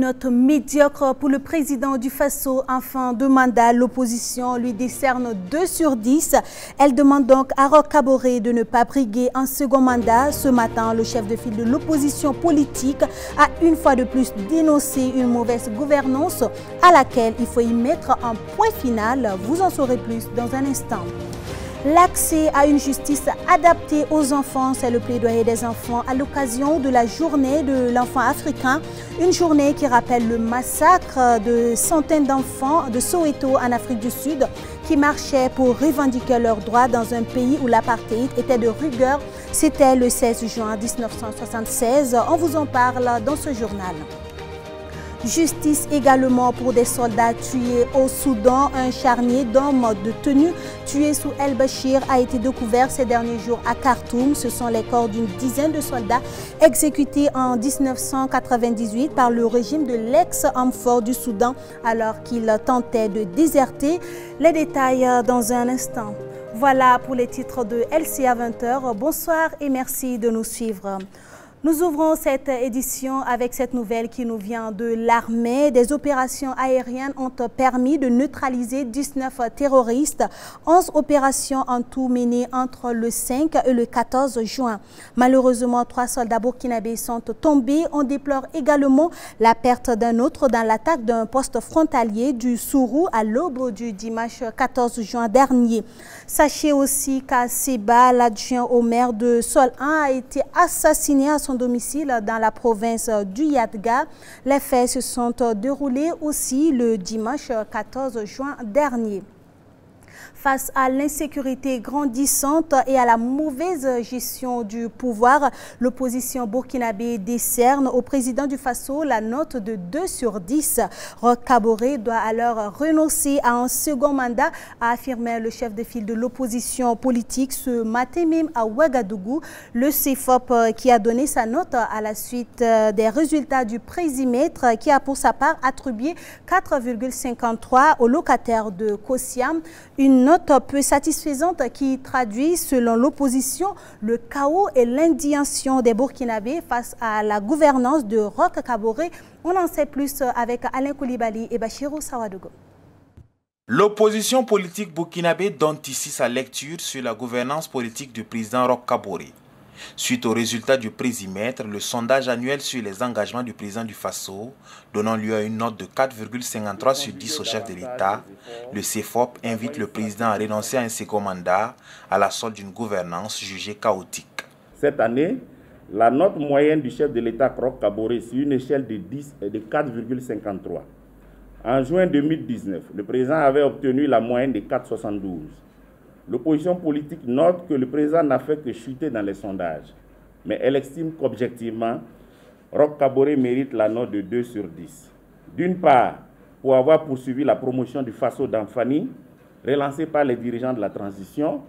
note médiocre pour le président du Faso en fin de mandat. L'opposition lui décerne 2 sur 10. Elle demande donc à Roch Kaboré de ne pas briguer un second mandat. Ce matin, le chef de file de l'opposition politique a une fois de plus dénoncé une mauvaise gouvernance à laquelle il faut y mettre un point final. Vous en saurez plus dans un instant. L'accès à une justice adaptée aux enfants, c'est le plaidoyer des enfants à l'occasion de la journée de l'enfant africain. Une journée qui rappelle le massacre de centaines d'enfants de Soweto en Afrique du Sud qui marchaient pour revendiquer leurs droits dans un pays où l'apartheid était de rigueur. C'était le 16 juin 1976. On vous en parle dans ce journal. Justice également pour des soldats tués au Soudan. Un charnier d'hommes de tenue tués sous El-Bachir a été découvert ces derniers jours à Khartoum. Ce sont les corps d'une dizaine de soldats exécutés en 1998 par le régime de l'ex-homme fort du Soudan alors qu'ils tentaient de déserter. Les détails dans un instant. Voilà pour les titres de LCA 20h. Bonsoir et merci de nous suivre. Nous ouvrons cette édition avec cette nouvelle qui nous vient de l'armée. Des opérations aériennes ont permis de neutraliser 19 terroristes. 11 opérations en tout menées entre le 5 et le 14 juin. Malheureusement, 3 soldats burkinabés sont tombés. On déplore également la perte d'un autre dans l'attaque d'un poste frontalier du Sourou à l'aube du dimanche 14 juin dernier. Sachez aussi qu'à Seba, l'adjoint au maire de Sol 1 a été assassiné à son domicile dans la province du Yadga. Les faits se sont déroulés aussi le dimanche 14 juin dernier. Face à l'insécurité grandissante et à la mauvaise gestion du pouvoir, l'opposition burkinabé décerne au président du Faso la note de 2 sur 10. Roch Kaboré doit alors renoncer à un second mandat, a affirmé le chef de file de l'opposition politique ce matin même à Ouagadougou. Le CFOP qui a donné sa note à la suite des résultats du présimètre qui a pour sa part attribué 4,53 aux locataires de Kossiam. Une note peu satisfaisante qui traduit, selon l'opposition, le chaos et l'indignation des Burkinabés face à la gouvernance de Roch Kaboré. On en sait plus avec Alain Koulibaly et Bachirou Sawadogo. L'opposition politique burkinabé donne ici sa lecture sur la gouvernance politique du président Roch Kaboré. Suite aux résultats du présimètre, le sondage annuel sur les engagements du président du Faso, donnant lieu à une note de 4,53 sur 10 au chef de l'État, le CFOP invite le président à renoncer à un second mandat à la solde d'une gouvernance jugée chaotique. Cette année, la note moyenne du chef de l'État Roch Kaboré sur une échelle de 10 est de 4,53. En juin 2019, le président avait obtenu la moyenne de 4,72. L'opposition politique note que le président n'a fait que chuter dans les sondages, mais elle estime qu'objectivement, Roch Kaboré mérite la note de 2 sur 10. D'une part, pour avoir poursuivi la promotion du Faso d'Anfani, relancée par les dirigeants de la transition.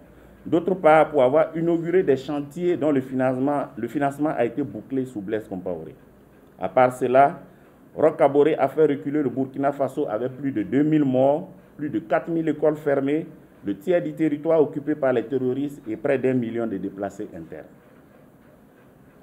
D'autre part, pour avoir inauguré des chantiers dont le financement a été bouclé sous Blaise Compaoré. À part cela, Roch Kaboré a fait reculer le Burkina Faso avec plus de 2000 morts, plus de 4000 écoles fermées, le tiers du territoire occupé par les terroristes et près d'1 million de déplacés internes.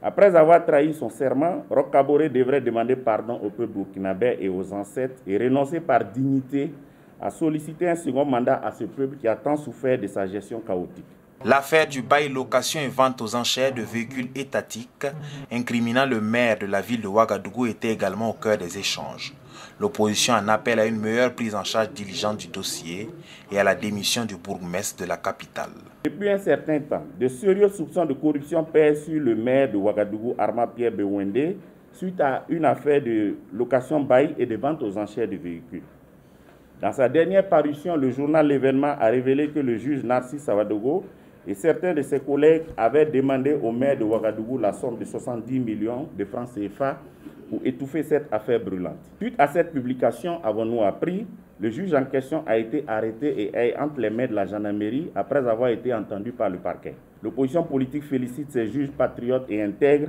Après avoir trahi son serment, Roch Kaboré devrait demander pardon au peuple burkinabé et aux ancêtres et renoncer par dignité à solliciter un second mandat à ce peuple qui a tant souffert de sa gestion chaotique. L'affaire du bail location et vente aux enchères de véhicules étatiques, incriminant le maire de la ville de Ouagadougou, était également au cœur des échanges. L'opposition en appelle à une meilleure prise en charge diligente du dossier et à la démission du bourgmestre de la capitale. Depuis un certain temps, de sérieux soupçons de corruption pèsent sur le maire de Ouagadougou, Arma Pierre Bewende, suite à une affaire de location-bail et de vente aux enchères de véhicules. Dans sa dernière parution, le journal L'événement a révélé que le juge Narcisse Sawadogo et certains de ses collègues avaient demandé au maire de Ouagadougou la somme de 70 millions de francs CFA pour étouffer cette affaire brûlante. Suite à cette publication, avons-nous appris, le juge en question a été arrêté et est entre les mains de la gendarmerie après avoir été entendu par le parquet. L'opposition politique félicite ces juges patriotes et intègres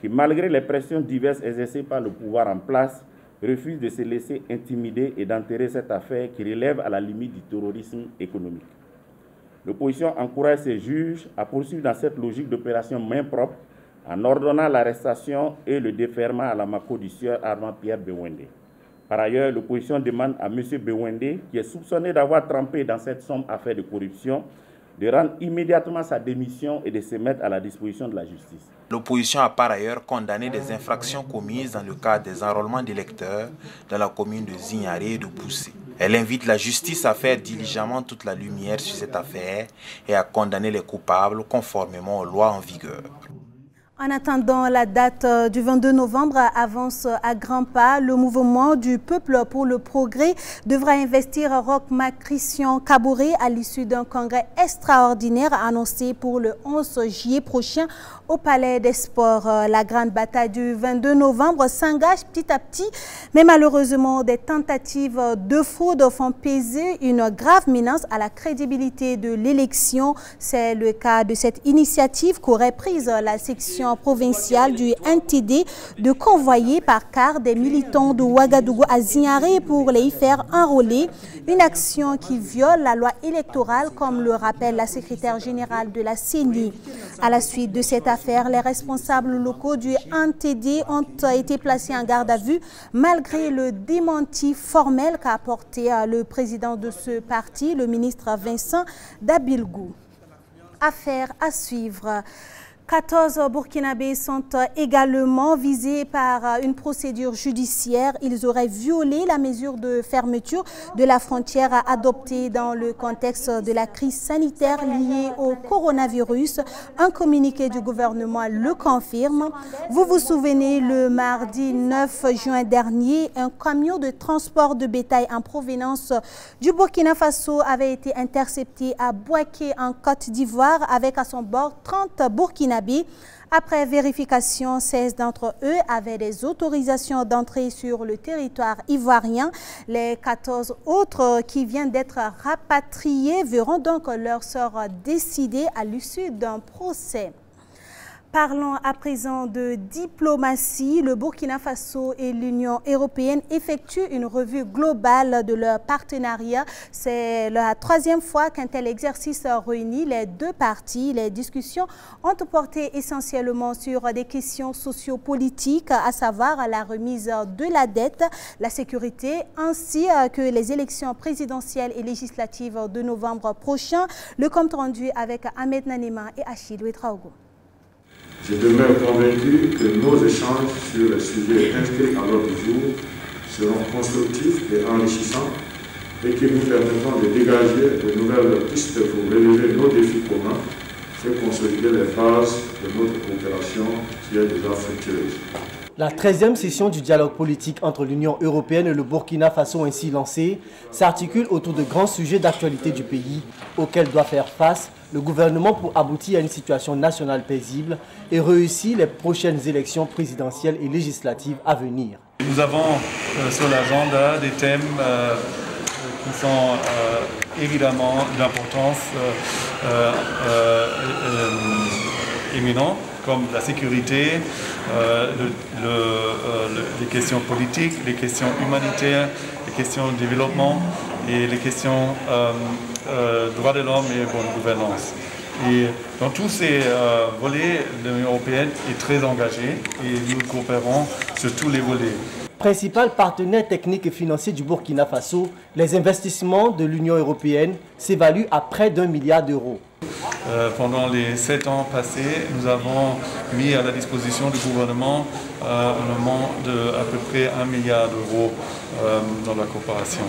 qui, malgré les pressions diverses exercées par le pouvoir en place, refusent de se laisser intimider et d'enterrer cette affaire qui relève à la limite du terrorisme économique. L'opposition encourage ces juges à poursuivre dans cette logique d'opération main propre en ordonnant l'arrestation et le déferment à la Mako du sieur Armand Pierre Bewende. Par ailleurs, l'opposition demande à M. Bewende, qui est soupçonné d'avoir trempé dans cette sombre affaire de corruption, de rendre immédiatement sa démission et de se mettre à la disposition de la justice. L'opposition a par ailleurs condamné des infractions commises dans le cadre des enrôlements d'électeurs dans la commune de Zignaré et de Poussé. Elle invite la justice à faire diligemment toute la lumière sur cette affaire et à condamner les coupables conformément aux lois en vigueur. En attendant, la date du 22 novembre avance à grands pas. Le mouvement du peuple pour le progrès devra investir Roch-Marc Christian Kaboré à l'issue d'un congrès extraordinaire annoncé pour le 11 juillet prochain au Palais des Sports. La grande bataille du 22 novembre s'engage petit à petit, mais malheureusement, des tentatives de fraude font peser une grave menace à la crédibilité de l'élection. C'est le cas de cette initiative qu'aurait prise la section provinciale du NTD de convoyer par car des militants de Ouagadougou à Zignaré pour les y faire enrôler. Une action qui viole la loi électorale, comme le rappelle la secrétaire générale de la CENI. À la suite de cette affaire, les responsables locaux du NTD ont été placés en garde à vue malgré le démenti formel qu'a apporté le président de ce parti, le ministre Vincent Dabilgou. Affaire à suivre. 14 Burkinabés sont également visés par une procédure judiciaire. Ils auraient violé la mesure de fermeture de la frontière adoptée dans le contexte de la crise sanitaire liée au coronavirus. Un communiqué du gouvernement le confirme. Vous vous souvenez, le mardi 9 juin dernier, un camion de transport de bétail en provenance du Burkina Faso avait été intercepté à Bouaké en Côte d'Ivoire avec à son bord 30 Burkinabés. Après vérification, 16 d'entre eux avaient des autorisations d'entrée sur le territoire ivoirien. Les 14 autres qui viennent d'être rapatriés verront donc leur sort décidé à l'issue d'un procès. Parlons à présent de diplomatie. Le Burkina Faso et l'Union européenne effectuent une revue globale de leur partenariat. C'est la troisième fois qu'un tel exercice réunit les deux parties. Les discussions ont porté essentiellement sur des questions sociopolitiques, à savoir la remise de la dette, la sécurité, ainsi que les élections présidentielles et législatives de novembre prochain. Le compte rendu avec Ahmed Nanema et Achille Ouedraogo. Je demeure convaincu que nos échanges sur les sujets inscrits à l'ordre du jour seront constructifs et enrichissants et qui nous permettront de dégager de nouvelles pistes pour relever nos défis communs et consolider les bases de notre coopération qui est déjà fructueuse. La 13e session du dialogue politique entre l'Union européenne et le Burkina Faso ainsi lancée s'articule autour de grands sujets d'actualité du pays auxquels doit faire face le gouvernement pour aboutir à une situation nationale paisible et réussir les prochaines élections présidentielles et législatives à venir. Nous avons sur l'agenda des thèmes qui sont évidemment d'importance éminente, comme la sécurité, les questions politiques, les questions humanitaires, les questions de développement et les questions droits de l'homme et bonne gouvernance. Et dans tous ces volets, l'Union européenne est très engagée et nous coopérons sur tous les volets. Principal partenaire technique et financier du Burkina Faso, les investissements de l'Union européenne s'évaluent à près d'1 milliard d'euros. Pendant les 7 ans passés, nous avons mis à la disposition du gouvernement un montant de à peu près 1 milliard d'euros dans la coopération.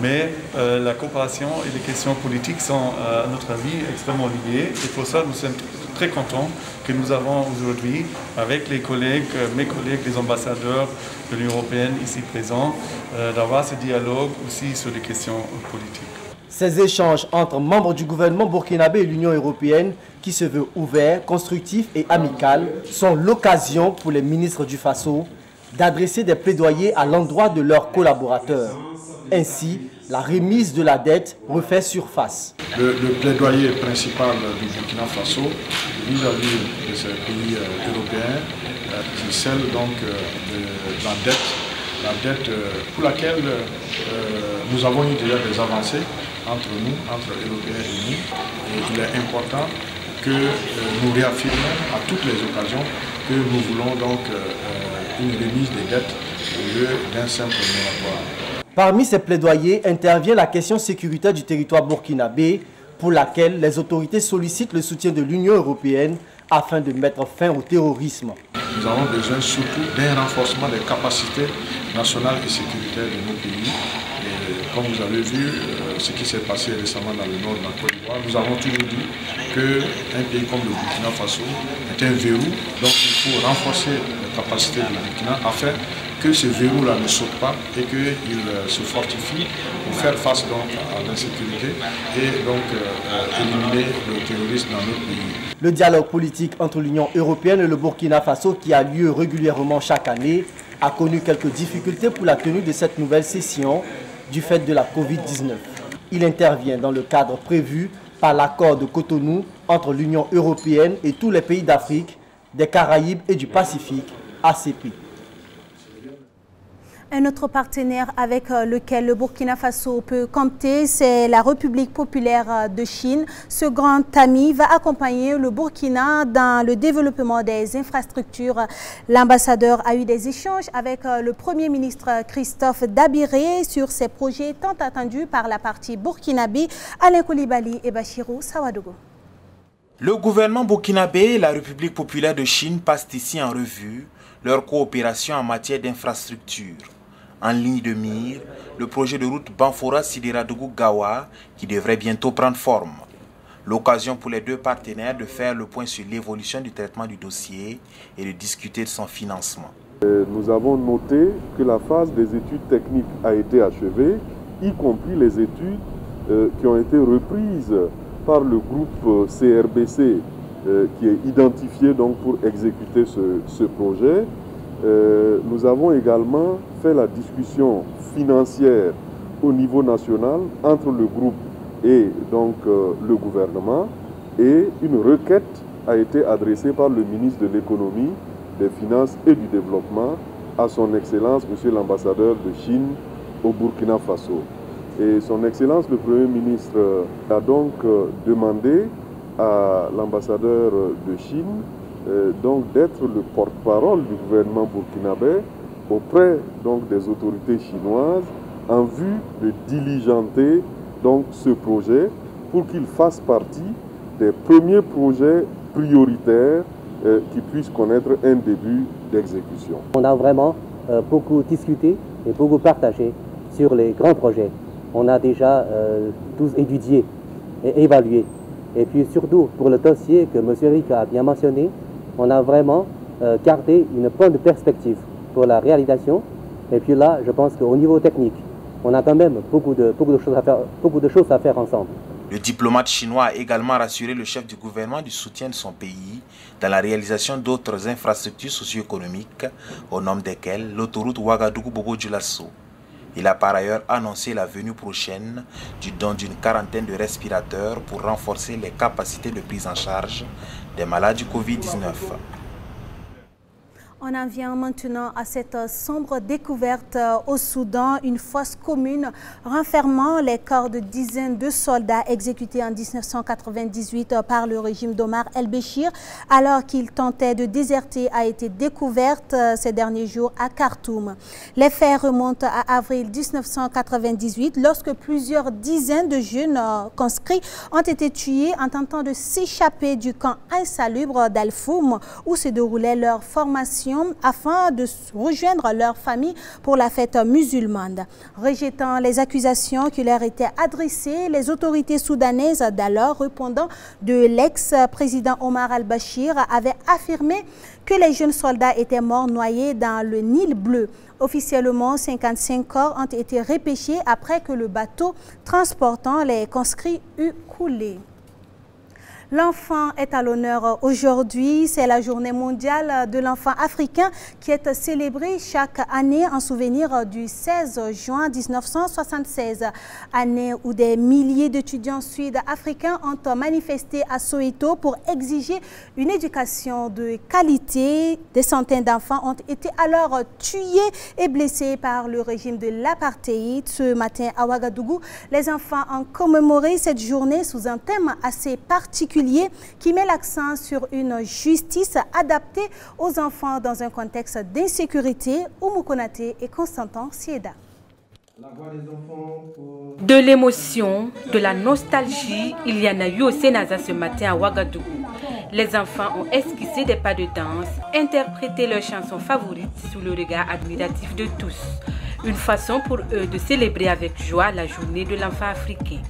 Mais la coopération et les questions politiques sont, à notre avis, extrêmement liées. Et pour ça, nous sommes très contents que nous avons aujourd'hui, avec les collègues, mes collègues, les ambassadeurs de l'Union européenne ici présents, d'avoir ce dialogue aussi sur les questions politiques. Ces échanges entre membres du gouvernement burkinabé et l'Union européenne, qui se veut ouvert, constructif et amical, sont l'occasion pour les ministres du Faso d'adresser des plaidoyers à l'endroit de leurs collaborateurs. Ainsi, la remise de la dette refait surface. Le plaidoyer principal du Burkina Faso vis-à-vis de ces pays européens, c'est celle donc de la dette pour laquelle nous avons eu déjà des avancées entre nous, entre Européens et nous. Et il est important que nous réaffirmons à toutes les occasions que nous voulons donc une remise des dettes au lieu d'un simple moratoire. Parmi ces plaidoyers intervient la question sécuritaire du territoire burkinabé, pour laquelle les autorités sollicitent le soutien de l'Union européenne afin de mettre fin au terrorisme. Nous avons besoin surtout d'un renforcement des capacités nationales et sécuritaires de nos pays. Et comme vous avez vu ce qui s'est passé récemment dans le nord de la Côte d'Ivoire, nous avons toujours dit qu'un pays comme le Burkina Faso est un verrou. Donc il faut renforcer les capacités du Burkina afin que ce verrou-là ne saute pas et qu'il se fortifie pour faire face donc à l'insécurité et donc éliminer le terrorisme dans notre pays. Le dialogue politique entre l'Union européenne et le Burkina Faso, qui a lieu régulièrement chaque année, a connu quelques difficultés pour la tenue de cette nouvelle session du fait de la Covid-19. Il intervient dans le cadre prévu par l'accord de Cotonou entre l'Union européenne et tous les pays d'Afrique, des Caraïbes et du Pacifique, ACP. Un autre partenaire avec lequel le Burkina Faso peut compter, c'est la République populaire de Chine. Ce grand ami va accompagner le Burkina dans le développement des infrastructures. L'ambassadeur a eu des échanges avec le Premier ministre Christophe Dabiré sur ces projets tant attendus par la partie burkinabé, Alain Coulibaly et Bachirou Sawadogo. Le gouvernement burkinabé et la République populaire de Chine passent ici en revue leur coopération en matière d'infrastructures. En ligne de mire, le projet de route Banfora-Sideradougou-Gawa qui devrait bientôt prendre forme. L'occasion pour les deux partenaires de faire le point sur l'évolution du traitement du dossier et de discuter de son financement. Nous avons noté que la phase des études techniques a été achevée, y compris les études qui ont été reprises par le groupe CRBC qui est identifié donc pour exécuter ce projet. Nous avons également fait la discussion financière au niveau national entre le groupe et donc le gouvernement, et une requête a été adressée par le ministre de l'économie, des finances et du développement à son excellence monsieur l'ambassadeur de Chine au Burkina Faso. Et son excellence le Premier ministre a donc demandé à l'ambassadeur de Chine donc d'être le porte-parole du gouvernement burkinabé auprès donc des autorités chinoises en vue de diligenter donc ce projet pour qu'il fasse partie des premiers projets prioritaires qui puissent connaître un début d'exécution. On a vraiment beaucoup discuté et beaucoup partagé sur les grands projets. On a déjà tous étudié et évalué. Et puis surtout pour le dossier que M. Rika a bien mentionné, on a vraiment gardé une bonne perspective pour la réalisation. Et puis là, je pense qu'au niveau technique, on a quand même beaucoup de choses à faire ensemble. Le diplomate chinois a également rassuré le chef du gouvernement du soutien de son pays dans la réalisation d'autres infrastructures socio-économiques, au nom desquelles l'autoroute Ouagadougou-Bobo-Dioulasso. Il a par ailleurs annoncé la venue prochaine du don d'une quarantaine de respirateurs pour renforcer les capacités de prise en charge des malades du Covid-19. On en vient maintenant à cette sombre découverte au Soudan, une fosse commune renfermant les corps de dizaines de soldats exécutés en 1998 par le régime d'Omar el-Béchir alors qu'ils tentaient de déserter a été découverte ces derniers jours à Khartoum. Les faits remontent à avril 1998 lorsque plusieurs dizaines de jeunes conscrits ont été tués en tentant de s'échapper du camp insalubre d'Al-Foum où se déroulait leur formation afin de rejoindre leur famille pour la fête musulmane. Rejetant les accusations qui leur étaient adressées, les autorités soudanaises d'alors, répondant de l'ex-président Omar al-Béchir, avaient affirmé que les jeunes soldats étaient morts noyés dans le Nil bleu. Officiellement, 55 corps ont été repêchés après que le bateau transportant les conscrits eut coulé. L'enfant est à l'honneur aujourd'hui. C'est la journée mondiale de l'enfant africain qui est célébrée chaque année en souvenir du 16 juin 1976, année où des milliers d'étudiants sud-africains ont manifesté à Soweto pour exiger une éducation de qualité. Des centaines d'enfants ont été alors tués et blessés par le régime de l'apartheid. Ce matin à Ouagadougou, les enfants ont commémoré cette journée sous un thème assez particulier. particulier qui met l'accent sur une justice adaptée aux enfants dans un contexte d'insécurité. Oumou Konaté et Constantin Sieda. De l'émotion, de la nostalgie, il y en a eu au Sénaza ce matin à Ouagadougou. Les enfants ont esquissé des pas de danse, interprété leurs chansons favorites sous le regard admiratif de tous. Une façon pour eux de célébrer avec joie la journée de l'enfant africain.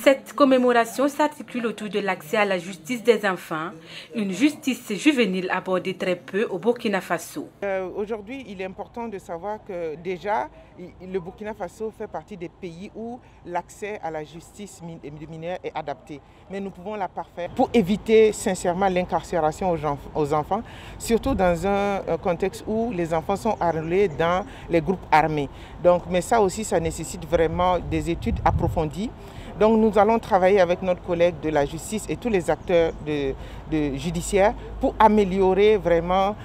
Cette commémoration s'articule autour de l'accès à la justice des enfants, une justice juvénile abordée très peu au Burkina Faso. Aujourd'hui, il est important de savoir que déjà, le Burkina Faso fait partie des pays où l'accès à la justice mineurs est adapté. Mais nous pouvons la parfaire pour éviter sincèrement l'incarcération aux enfants, surtout dans un contexte où les enfants sont enrôlés dans les groupes armés. Donc, mais ça aussi, ça nécessite vraiment des études approfondies. Donc nous allons travailler avec notre collègue de la justice et tous les acteurs judiciaires pour améliorer vraiment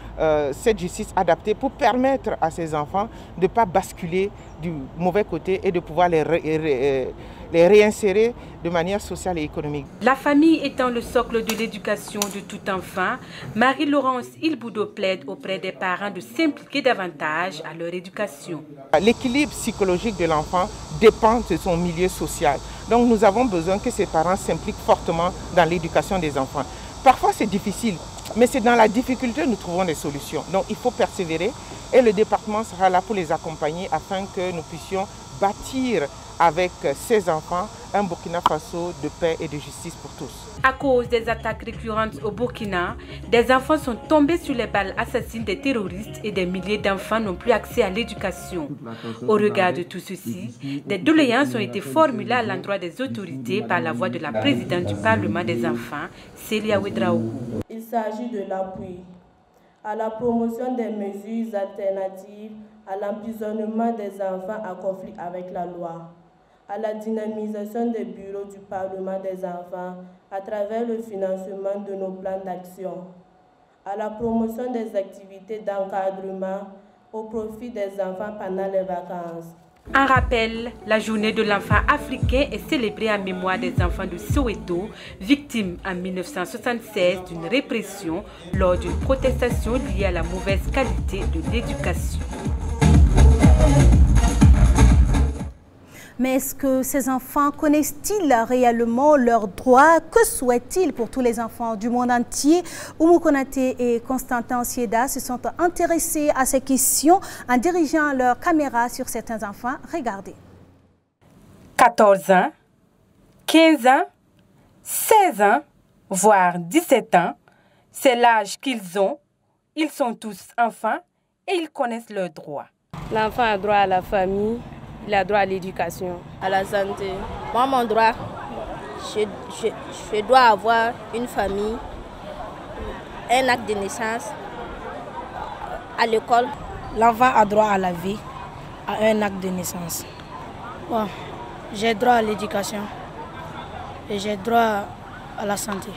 cette justice adaptée, pour permettre à ces enfants de ne pas basculer du mauvais côté et de pouvoir les réinsérer de manière sociale et économique. La famille étant le socle de l'éducation de tout enfant, Marie-Laurence Ilboudo plaide auprès des parents de s'impliquer davantage à leur éducation. L'équilibre psychologique de l'enfant dépend de son milieu social. Donc nous avons besoin que ces parents s'impliquent fortement dans l'éducation des enfants. Parfois c'est difficile, mais c'est dans la difficulté que nous trouvons des solutions. Donc il faut persévérer et le département sera là pour les accompagner afin que nous puissions bâtir avec ces enfants un Burkina Faso de paix et de justice pour tous. À cause des attaques récurrentes au Burkina, des enfants sont tombés sur les balles assassines des terroristes et des milliers d'enfants n'ont plus accès à l'éducation. Au regard de tout ceci, des doléances ont été formulées à l'endroit des autorités par la voix de la présidente du Parlement des enfants, Célia Ouedraogo. Il s'agit de l'appui à la promotion des mesures alternatives à l'emprisonnement des enfants en conflit avec la loi, à la dynamisation des bureaux du Parlement des enfants à travers le financement de nos plans d'action, à la promotion des activités d'encadrement au profit des enfants pendant les vacances. En rappel, la journée de l'enfant africain est célébrée en mémoire des enfants de Soweto, victimes en 1976 d'une répression lors d'une protestation liée à la mauvaise qualité de l'éducation. Mais est-ce que ces enfants connaissent-ils réellement leurs droits? Que souhaitent-ils pour tous les enfants du monde entier? Oumou Konaté et Constantin Sieda se sont intéressés à ces questions en dirigeant leur caméra sur certains enfants. Regardez. 14 ans, 15 ans, 16 ans, voire 17 ans, c'est l'âge qu'ils ont. Ils sont tous enfants et ils connaissent leurs droits. L'enfant a droit à la famille. Il a droit à l'éducation, à la santé. Moi, mon droit, je dois avoir une famille, un acte de naissance, à l'école. L'enfant a droit à la vie, à un acte de naissance. Bon, j'ai droit à l'éducation et j'ai droit à la santé.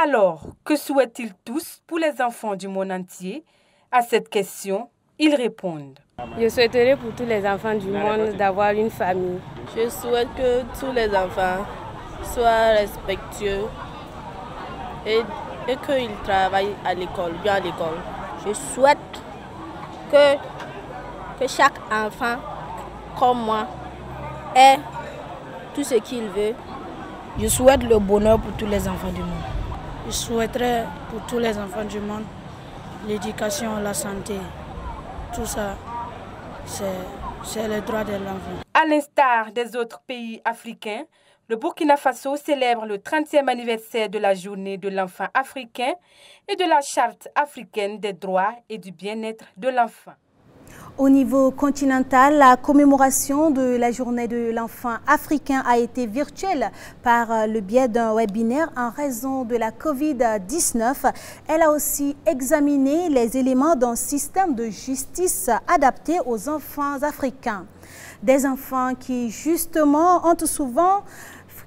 Alors, que souhaitent-ils tous pour les enfants du monde entier? À cette question, ils répondent. Je souhaiterais pour tous les enfants du monde d'avoir une famille. Je souhaite que tous les enfants soient respectueux et qu'ils travaillent à l'école, bien à l'école. Je souhaite que chaque enfant, comme moi, ait tout ce qu'il veut. Je souhaite le bonheur pour tous les enfants du monde. Je souhaiterais pour tous les enfants du monde l'éducation, la santé, tout ça. C'est le droit de l'enfant. À l'instar des autres pays africains, le Burkina Faso célèbre le 30e anniversaire de la journée de l'enfant africain et de la charte africaine des droits et du bien-être de l'enfant. Au niveau continental, la commémoration de la journée de l'enfant africain a été virtuelle par le biais d'un webinaire en raison de la Covid-19. Elle a aussi examiné les éléments d'un système de justice adapté aux enfants africains. Des enfants qui, justement, ont souvent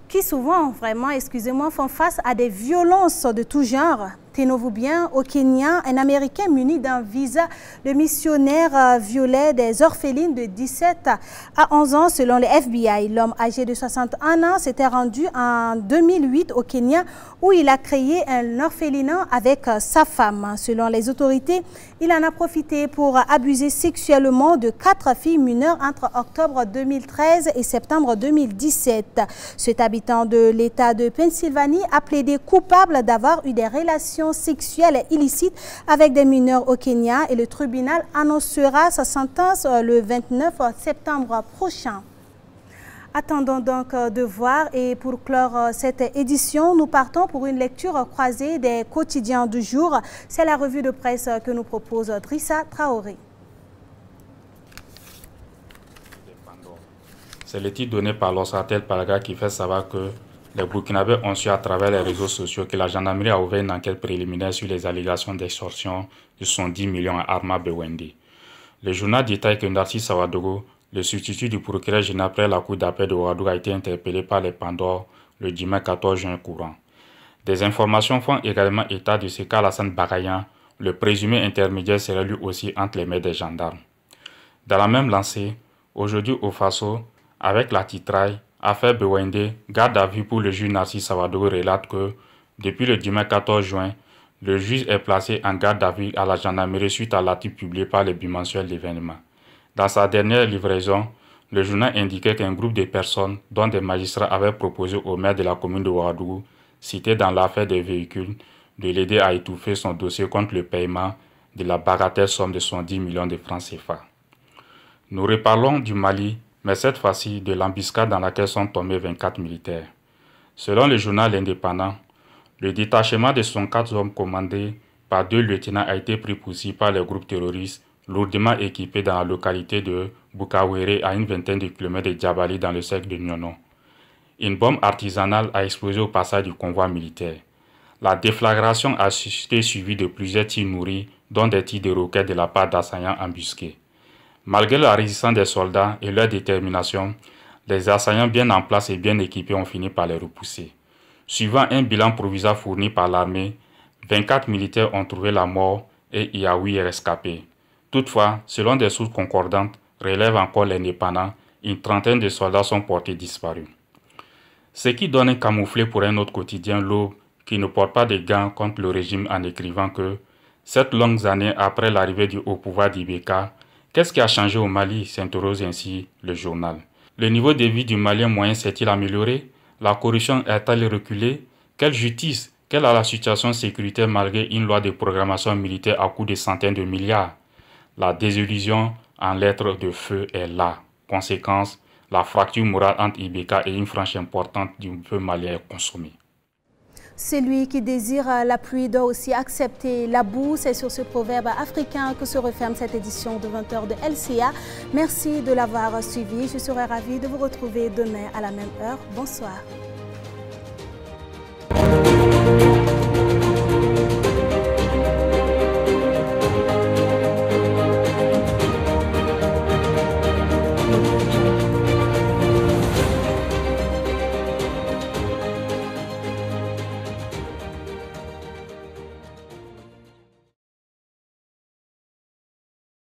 qui souvent, vraiment, excusez-moi, font face à des violences de tout genre. Tenez-vous bien, au Kenya, un Américain muni d'un visa de missionnaire violait des orphelines de 17 à 11 ans selon le FBI. L'homme âgé de 61 ans s'était rendu en 2008 au Kenya où il a créé un orphelinat avec sa femme. Selon les autorités, il en a profité pour abuser sexuellement de 4 filles mineures entre octobre 2013 et septembre 2017. Cet habitant de l'État de Pennsylvanie a plaidé coupable d'avoir eu des relations sexuelles illicites avec des mineurs au Kenya et le tribunal annoncera sa sentence le 29 septembre prochain. Attendons donc de voir et pour clore cette édition, nous partons pour une lecture croisée des quotidiens du jour. C'est la revue de presse que nous propose Drissa Traoré. C'est le titre donné par l'Observateur Paraga qui fait savoir que les Burkinabés ont su à travers les réseaux sociaux que la gendarmerie a ouvert une enquête préliminaire sur les allégations d'extorsion de son 10 millions à Arma Bewende. Le journal détaille que Narcisse Sawadogo, le substitut du procureur général après la cour d'appel de Ouagadougou, a été interpellé par les Pandores le dimanche 14 juin courant. Des informations font également état de ce qu'Alassane Bagayan, le présumé intermédiaire, serait lui aussi entre les mains des gendarmes. Dans la même lancée, aujourd'hui au Faso, avec la titraille, affaire Bewende, garde à vue pour le juge Narcisse Sawadogo relate que, depuis le dimanche 14 juin, le juge est placé en garde à vue à la gendarmerie suite à l'article publié par le bimensuel d'événements. Dans sa dernière livraison, le journal indiquait qu'un groupe de personnes, dont des magistrats, avaient proposé au maire de la commune de Ouagadougou, cité dans l'affaire des véhicules, de l'aider à étouffer son dossier contre le paiement de la bagatelle somme de 70 millions de francs CFA. Nous reparlons du Mali, mais cette fois-ci de l'embuscade dans laquelle sont tombés 24 militaires. Selon le journal indépendant, le détachement de 104 hommes commandés par 2 lieutenants a été pris pour cible par les groupes terroristes lourdement équipés dans la localité de Bukawere à une vingtaine de kilomètres de Djabali dans le cercle de Nyono. Une bombe artisanale a explosé au passage du convoi militaire. La déflagration a été suivie de plusieurs tirs nourris, dont des tirs de roquettes de la part d'assaillants embusqués. Malgré la résistance des soldats et leur détermination, les assaillants bien en place et bien équipés ont fini par les repousser. Suivant un bilan provisoire fourni par l'armée, 24 militaires ont trouvé la mort et il y a 8 rescapés. Toutefois, selon des sources concordantes, relève encore l'indépendant, une trentaine de soldats sont portés disparus. Ce qui donne un camouflet pour un autre quotidien, l'Aube, qui ne porte pas de gants contre le régime en écrivant que, 7 longues années après l'arrivée au pouvoir d'Ibeka, qu'est-ce qui a changé au Mali, s'interroge ainsi le journal. Le niveau de vie du Malien moyen s'est-il amélioré? La corruption a-t-elle reculé? Quelle justice? Quelle est la situation sécuritaire malgré une loi de programmation militaire à coût de centaines de milliards? La désillusion en lettres de feu est là. Conséquence, la fracture morale entre Ibeka et une frange importante du peuple malien est consommée. Celui qui désire la pluie doit aussi accepter la boue. C'est sur ce proverbe africain que se referme cette édition de 20h de LCA. Merci de l'avoir suivi. Je serai ravie de vous retrouver demain à la même heure. Bonsoir.